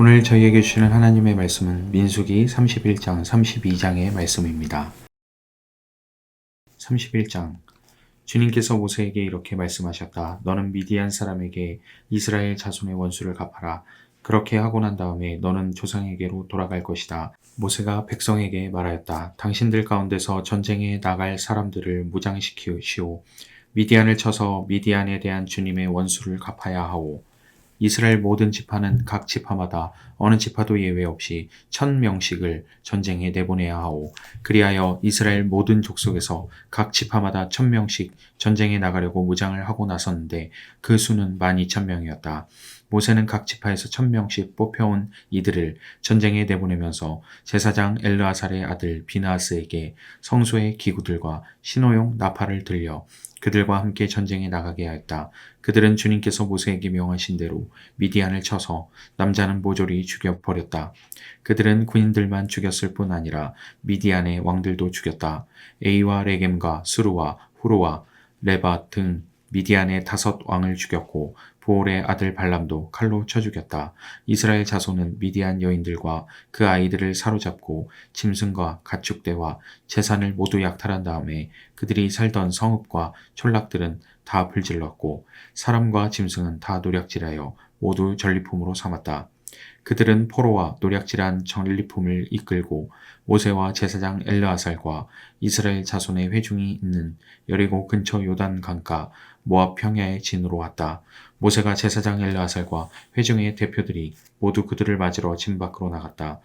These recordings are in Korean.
오늘 저희에게 주시는 하나님의 말씀은 민수기 31장 32장의 말씀입니다. 31장 주님께서 모세에게 이렇게 말씀하셨다. 너는 미디안 사람에게 이스라엘 자손의 원수를 갚아라. 그렇게 하고 난 다음에 너는 조상에게로 돌아갈 것이다. 모세가 백성에게 말하였다. 당신들 가운데서 전쟁에 나갈 사람들을 무장시키시오. 미디안을 쳐서 미디안에 대한 주님의 원수를 갚아야 하오. 이스라엘 모든 지파는 각 지파마다 어느 지파도 예외 없이 1000명씩을 전쟁에 내보내야 하오. 그리하여 이스라엘 모든 족속에서 각 지파마다 1000명씩 전쟁에 나가려고 무장을 하고 나섰는데 그 수는 12000명이었다. 모세는 각 지파에서 1000명씩 뽑혀온 이들을 전쟁에 내보내면서 제사장 엘르아살의 아들 비나하스에게 성소의 기구들과 신호용 나팔을 들려 그들과 함께 전쟁에 나가게 하였다. 그들은 주님께서 모세에게 명하신 대로 미디안을 쳐서 남자는 모조리 죽여버렸다. 그들은 군인들만 죽였을 뿐 아니라 미디안의 왕들도 죽였다. 에이와 레겜과 스루와 후루와 레바 등 미디안의 5 왕을 죽였고 보올의 아들 발람도 칼로 쳐 죽였다. 이스라엘 자손은 미디안 여인들과 그 아이들을 사로잡고 짐승과 가축대와 재산을 모두 약탈한 다음에 그들이 살던 성읍과 촌락들은 다 불질렀고 사람과 짐승은 다 노략질하여 모두 전리품으로 삼았다. 그들은 포로와 노략질한 전리품을 이끌고 모세와 제사장 엘르아살과 이스라엘 자손의 회중이 있는 여리고 근처 요단 강가 모압 평야의 진으로 왔다. 모세가 제사장 엘르아살과 회중의 대표들이 모두 그들을 맞으러 진 밖으로 나갔다.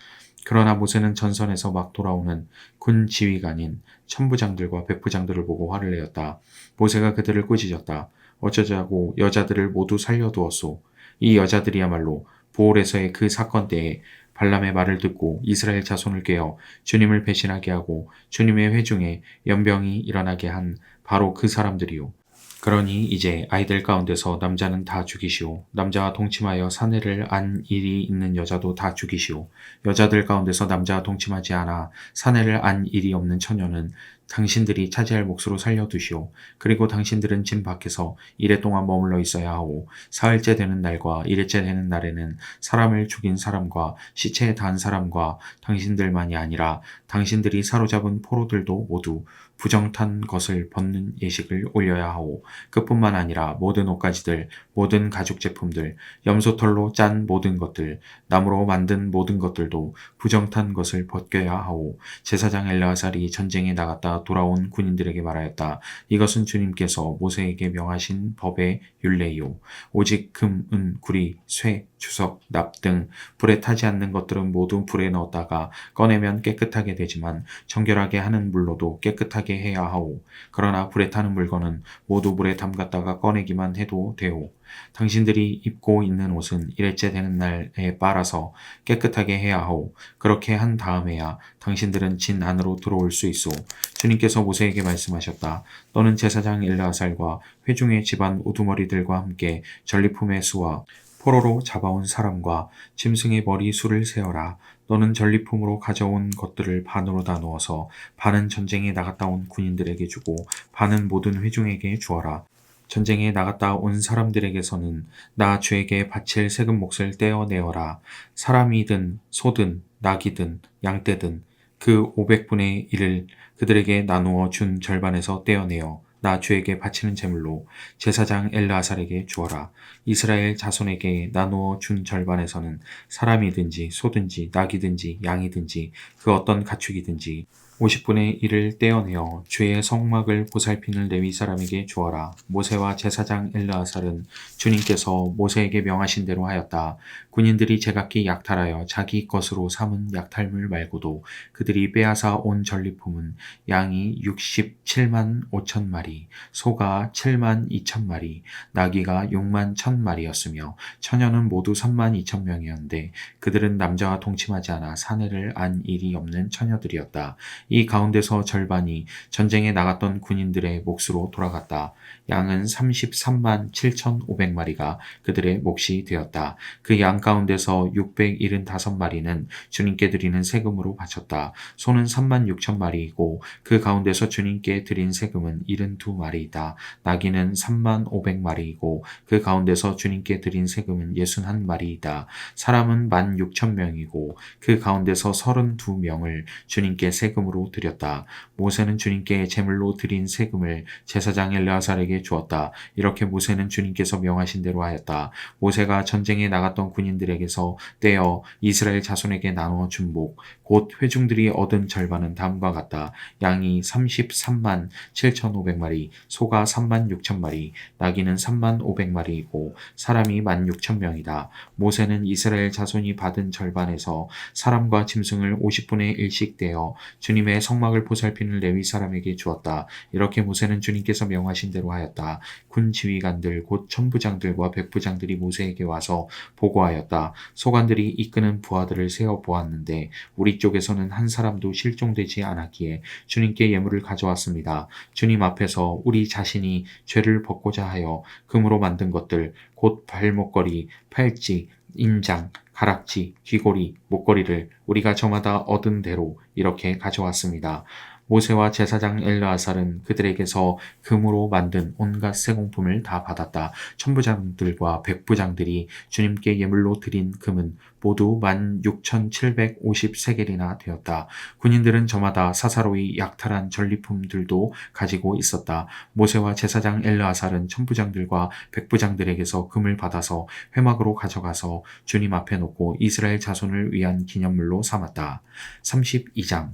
그러나 모세는 전선에서 막 돌아오는 군 지휘관인 천부장들과 백부장들을 보고 화를 내었다. 모세가 그들을 꾸짖었다. 어쩌자고 여자들을 모두 살려두었소. 이 여자들이야말로 보홀에서의 그 사건 때에 발람의 말을 듣고 이스라엘 자손을 깨어 주님을 배신하게 하고 주님의 회중에 연병이 일어나게 한 바로 그 사람들이요. 그러니 이제 아이들 가운데서 남자는 다 죽이시오. 남자와 동침하여 사내를 안 일이 있는 여자도 다 죽이시오. 여자들 가운데서 남자와 동침하지 않아 사내를 안 일이 없는 처녀는 당신들이 차지할 몫으로 살려두시오. 그리고 당신들은 진 밖에서 이래 동안 머물러 있어야 하오. 사흘째 되는 날과 이래째 되는 날에는 사람을 죽인 사람과 시체에 단 사람과 당신들만이 아니라 당신들이 사로잡은 포로들도 모두 부정탄 것을 벗는 예식을 올려야 하오. 그뿐만 아니라 모든 옷가지들, 모든 가죽 제품들, 염소털로 짠 모든 것들, 나무로 만든 모든 것들도 부정탄 것을 벗겨야 하오. 제사장 엘르아살이 전쟁에 나갔다 돌아온 군인들에게 말하였다. 이것은 주님께서 모세에게 명하신 법의 율례요. 오직 금, 은, 구리, 쇠, 주석, 납 등 불에 타지 않는 것들은 모두 불에 넣었다가 꺼내면 깨끗하게 되지만 정결하게 하는 물로도 깨끗하게 해야 하오. 그러나 불에 타는 물건은 모두 물에 담갔다가 꺼내기만 해도 되오. 당신들이 입고 있는 옷은 일회째 되는 날에 빨아서 깨끗하게 해야 하오. 그렇게 한 다음에야 당신들은 진 안으로 들어올 수 있어. 주님께서 모세에게 말씀하셨다. 너는 제사장 엘르아살과 회중의 집안 우두머리들과 함께 전리품의 수와 포로로 잡아온 사람과 짐승의 머리 수를 세어라. 너는 전리품으로 가져온 것들을 반으로 나누어서 반은 전쟁에 나갔다 온 군인들에게 주고 반은 모든 회중에게 주어라. 전쟁에 나갔다 온 사람들에게서는 나 주에게 바칠 세금 몫을 떼어내어라. 사람이든 소든 낙이든 양떼든 그 500분의 1을 그들에게 나누어 준 절반에서 떼어내어 나 주에게 바치는 제물로 제사장 엘르아살에게 주어라. 이스라엘 자손에게 나누어 준 절반에서는 사람이든지 소든지 낙이든지 양이든지 그 어떤 가축이든지 50분의 1을 떼어내어 주의 성막을 보살피는 레위 사람에게 주어라. 모세와 제사장 엘르아살은 주님께서 모세에게 명하신 대로 하였다. 군인들이 제각기 약탈하여 자기 것으로 삼은 약탈물 말고도 그들이 빼앗아 온 전리품은 양이 67만 5천 마리, 소가 7만 2천 마리, 나귀가 6만 1천 마리였으며 처녀는 모두 3만 2천 명이었는데 그들은 남자와 동침하지 않아 사내를 안 일이 없는 처녀들이었다. 이 가운데서 절반이 전쟁에 나갔던 군인들의 몫으로 돌아갔다. 양은 33만 7,500마리가 그들의 몫이 되었다. 그 양 가운데서 675마리는 주님께 드리는 세금으로 바쳤다. 소는 3만 6천 마리이고 그 가운데서 주님께 드린 세금은 72마리이다. 나귀는 3만 500마리이고 그 가운데서 주님께 드린 세금은 61마리이다. 사람은 1만 6천 명이고 그 가운데서 32명을 주님께 세금으로 드렸다. 모세는 주님께 제물로 드린 세금을 제사장 엘르아살에게 주었다. 이렇게 모세는 주님께서 명하신 대로 하였다. 모세가 전쟁에 나갔던 군인들에게서 떼어 이스라엘 자손에게 나누어 준 목, 곧 회중들이 얻은 절반은 다음과 같다. 양이 33만 7,500마리, 소가 3만 6천 마리, 나귀는 3만 500마리이고 사람이 1만 6천 명이다. 모세는 이스라엘 자손이 받은 절반에서 사람과 짐승을 50분의 1씩 떼어 주님의 성막을 보살피는 레위 사람에게 주었다. 이렇게 모세는 주님께서 명하신 대로 하였다. 군 지휘관들 곧 천부장들과 백부장들이 모세에게 와서 보고하였다. 소관들이 이끄는 부하들을 세어 보았는데 우리 쪽에서는 한 사람도 실종되지 않았기에 주님께 예물을 가져왔습니다. 주님 앞에서 우리 자신이 죄를 벗고자 하여 금으로 만든 것들 곧 발목걸이, 팔찌, 인장, 가락지, 귀고리, 목걸이를 우리가 저마다 얻은 대로 이렇게 가져왔습니다. 모세와 제사장 엘르아살은 그들에게서 금으로 만든 온갖 세공품을 다 받았다. 천부장들과 백부장들이 주님께 예물로 드린 금은 모두 16,750세겔이나 되었다. 군인들은 저마다 사사로이 약탈한 전리품들도 가지고 있었다. 모세와 제사장 엘르아살은 천부장들과 백부장들에게서 금을 받아서 회막으로 가져가서 주님 앞에 놓고 이스라엘 자손을 위한 기념물로 삼았다. 32장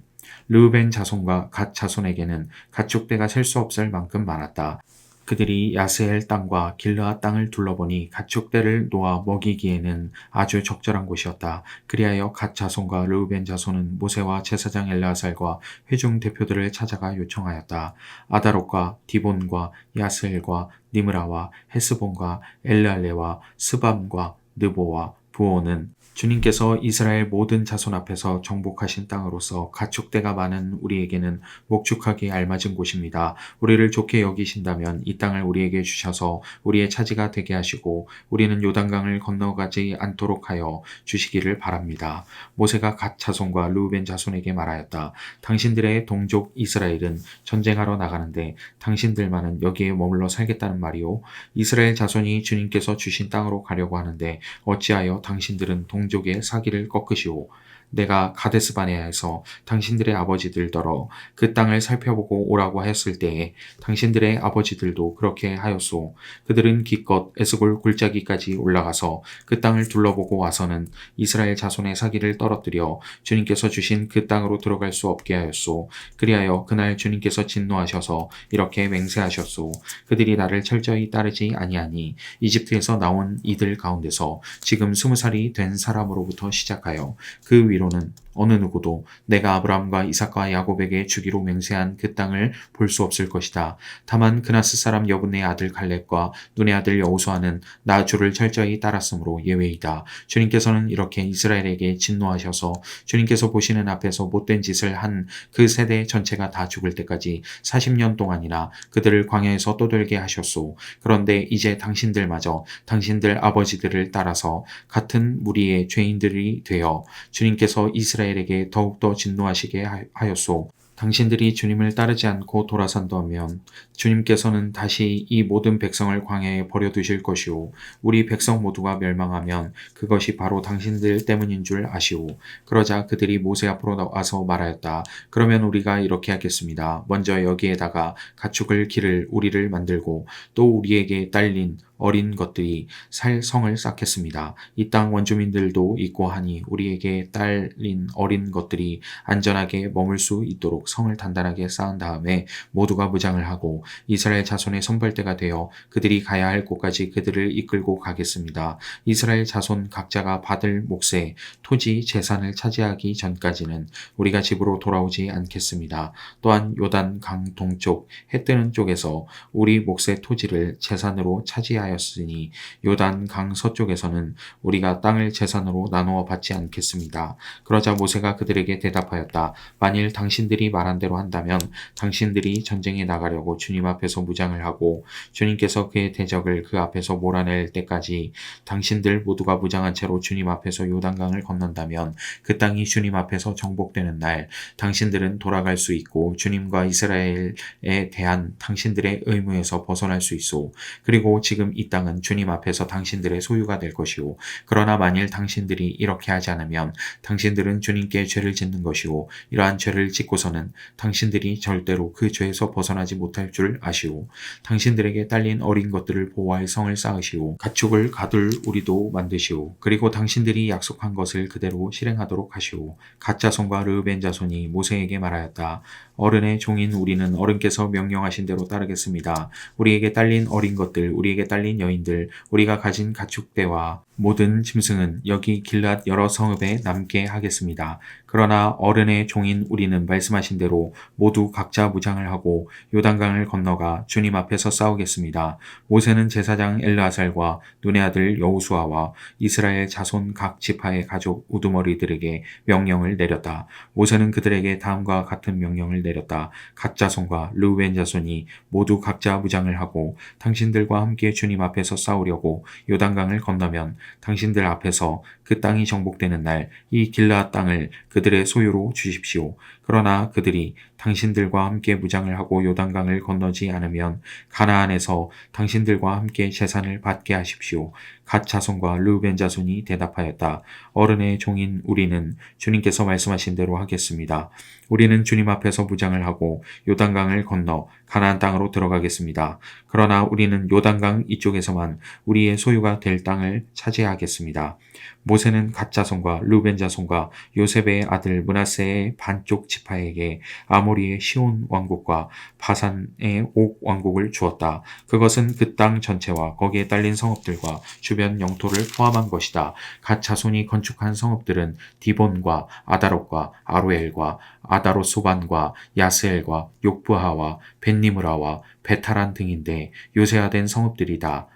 르우벤 자손과 갓 자손에게는 가축대가 셀 수 없을 만큼 많았다. 그들이 야스엘 땅과 길르앗 땅을 둘러보니 가축대를 놓아 먹이기에는 아주 적절한 곳이었다. 그리하여 갓 자손과 르우벤 자손은 모세와 제사장 엘르아살과 회중 대표들을 찾아가 요청하였다. 아다롯과 디본과 야스엘과 니므라와 헤스본과 엘르알레와 스밤과 느보와 부오는 주님께서 이스라엘 모든 자손 앞에서 정복하신 땅으로서 가축대가 많은 우리에게는 목축하기에 알맞은 곳입니다. 우리를 좋게 여기신다면 이 땅을 우리에게 주셔서 우리의 차지가 되게 하시고 우리는 요단강을 건너가지 않도록 하여 주시기를 바랍니다. 모세가 갓 자손과 르우벤 자손에게 말하였다. 당신들의 동족 이스라엘은 전쟁하러 나가는데 당신들만은 여기에 머물러 살겠다는 말이오. 이스라엘 자손이 주님께서 주신 땅으로 가려고 하는데 어찌하여 당신들은 동족의 사기를 꺾으시오. 내가 가데스바네아에서 당신들의 아버지들더러 그 땅을 살펴보고 오라고 하였을 때에 당신들의 아버지들도 그렇게 하였소. 그들은 기껏 에스골 굴짜기까지 올라가서 그 땅을 둘러보고 와서는 이스라엘 자손의 사기를 떨어뜨려 주님께서 주신 그 땅으로 들어갈 수 없게 하였소. 그리하여 그날 주님께서 진노하셔서 이렇게 맹세하셨소. 그들이 나를 철저히 따르지 아니하니 이집트에서 나온 이들 가운데서 지금 20살이 된 사람으로부터 시작하여 그 위로는 어느 누구도 내가 아브라함과 이삭과 야곱에게 주기로 맹세한 그 땅을 볼 수 없을 것이다. 다만 그나스 사람 여분의 아들 갈렙과 눈의 아들 여호수아는 나 주를 철저히 따랐으므로 예외이다. 주님께서는 이렇게 이스라엘에게 진노하셔서 주님께서 보시는 앞에서 못된 짓을 한 그 세대 전체가 다 죽을 때까지 40년 동안이나 그들을 광야에서 떠돌게 하셨소. 그런데 이제 당신들마저 당신들 아버지들을 따라서 같은 무리의 죄인들이 되어 주님께서 이스라엘에게 더욱더 진노하시게 하였소. 당신들이 주님을 따르지 않고 돌아선다면 주님께서는 다시 이 모든 백성을 광야에 버려두실 것이오. 우리 백성 모두가 멸망하면 그것이 바로 당신들 때문인 줄 아시오. 그러자 그들이 모세 앞으로 와서 말하였다. 그러면 우리가 이렇게 하겠습니다. 먼저 여기에다가 가축을 기를 우리를 만들고 또 우리에게 딸린 어린 것들이 살 성을 쌓겠습니다. 이 땅 원주민들도 있고 하니 우리에게 딸린 어린 것들이 안전하게 머물 수 있도록 성을 단단하게 쌓은 다음에 모두가 무장을 하고 이스라엘 자손의 선발대가 되어 그들이 가야 할 곳까지 그들을 이끌고 가겠습니다. 이스라엘 자손 각자가 받을 몫의 토지 재산을 차지하기 전까지는 우리가 집으로 돌아오지 않겠습니다. 또한 요단 강 동쪽 해 뜨는 쪽에서 우리 몫의 토지를 재산으로 차지하여 하였으니 요단 강 서쪽에서는 우리가 땅을 제산으로 나누어 받지 않겠습니다. 그러자 모세가 그들에게 대답하였다. 만일 당신들이 말한 대로 한다면 당신들이 전쟁에 나가려고 주님 앞에서 무장을 하고 주님께서 그의 대적을 그 앞에서 몰아낼 때까지 당신들 모두가 무장한 채로 주님 앞에서 요단강을 건넌다면 그 땅이 주님 앞에서 정복되는 날 당신들은 돌아갈 수 있고 주님과 이스라엘에 대한 당신들의 의무에서 벗어날 수 있소. 그리고 지금 이 땅은 주님 앞에서 당신들의 소유가 될 것이오. 그러나 만일 당신들이 이렇게 하지 않으면 당신들은 주님께 죄를 짓는 것이오. 이러한 죄를 짓고서는 당신들이 절대로 그 죄에서 벗어나지 못할 줄 아시오. 당신들에게 딸린 어린 것들을 보호할 성을 쌓으시오. 가축을 가둘 우리도 만드시오. 그리고 당신들이 약속한 것을 그대로 실행하도록 하시오. 갓 자손과 르우벤 자손이 모세에게 말하였다. 어른의 종인 우리는 어른께서 명령하신 대로 따르겠습니다. 우리에게 딸린 어린 것들, 우리에게 딸린 여인들, 우리가 가진 가축대와 모든 짐승은 여기 길랏 여러 성읍에 남게 하겠습니다. 그러나 어른의 종인 우리는 말씀하신 대로 모두 각자 무장을 하고 요단강을 건너가 주님 앞에서 싸우겠습니다. 모세는 제사장 엘르아살과 눈의 아들 여호수아와 이스라엘 자손 각 지파의 가족 우두머리들에게 명령을 내렸다. 모세는 그들에게 다음과 같은 명령을 내렸다. 갓 자손과 르우벤 자손이 모두 각자 무장을 하고 당신들과 함께 주님 앞에서 싸우려고 요단강을 건너면 당신들 앞에서 그 땅이 정복되는 날 이 길르앗 땅을 그들의 소유로 주십시오. 그러나 그들이 당신들과 함께 무장을 하고 요단강을 건너지 않으면 가나안에서 당신들과 함께 재산을 받게 하십시오. 갓 자손과 르우벤 자손이 대답하였다. 어른의 종인 우리는 주님께서 말씀하신 대로 하겠습니다. 우리는 주님 앞에서 무장을 하고 요단강을 건너 가나안 땅으로 들어가겠습니다. 그러나 우리는 요단강 이쪽에서만 우리의 소유가 될 땅을 차지하겠습니다. 모세는 갓 자손과 르우벤 자손과 요셉의 아들 므낫세의 반쪽 지파에게 아모리의 시온 왕국과 바산의 옥 왕국을 주었다. 그것은 그 땅 전체와 거기에 딸린 성읍들과 주변 영토를 포함한 것이다. 갓 자손이 건축한 성읍들은 디본과 아다롯과 아로엘과 아다롯소반과 야스엘과 욕부하와 벳니므라와 베타란 등인데 요새화된 성읍들이다.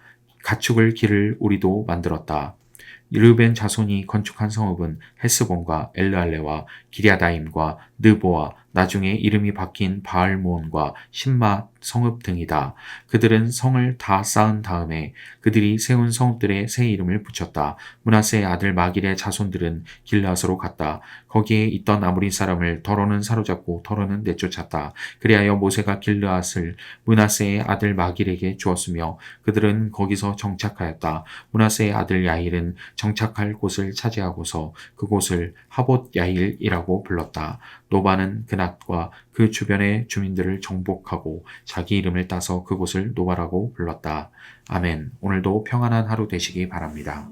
가축을 기를 우리도 만들었다. 르벤 자손이 건축한 성읍은 헤스본과 엘르알레와 기랴다임과 느보와 나중에 이름이 바뀐 바알몬과 신마 성읍 등이다. 그들은 성을 다 쌓은 다음에 그들이 세운 성읍들의 새 이름을 붙였다. 므낫세의 아들 마길의 자손들은 길르앗으로 갔다. 거기에 있던 아모리 사람을 더러는 사로잡고 더러는 내쫓았다. 그리하여 모세가 길르앗을 므낫세의 아들 마길에게 주었으며 그들은 거기서 정착하였다. 므낫세의 아들 야일은 정착할 곳을 차지하고서 그곳을 하봇 야일이라고 불렀다. 노바는 그낫과 그 주변의 주민들을 정복하고 자기 이름을 따서 그곳을 노바라고 불렀다. 아멘. 오늘도 평안한 하루 되시기 바랍니다.